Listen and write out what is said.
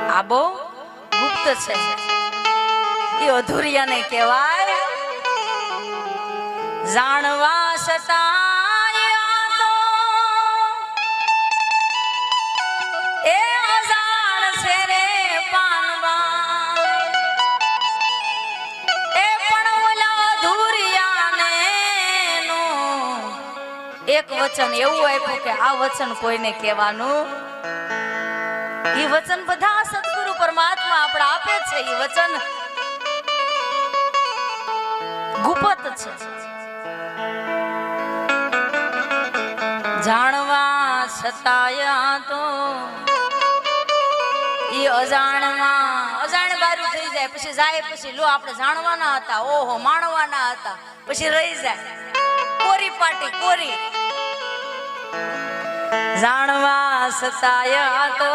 આ બહુ ગુપ્ત છે, એ અધૂરિયાને કહેવાય. જાણવા છતાં તો એ અજાણ છે રે પાનવા, એ પણ ઓલા અધૂરિયાને એક વચન એવું આપ્યું કે આ વચન કોઈને કહેવાનું. એ વચન બધા સદગુરુ પરમાત્મા આપણે આપે છે. એ વચન ગુપ્ત છે. જાણવા છતાંય તો એ અજાણ બારું થઈ જાય, પછી જાય, પછી લો આપણે જાણવાના હતા, ઓહો માણવાના હતા, પછી રહી જાય કોરી પાટી કોરી. જાણવા છતાંય તો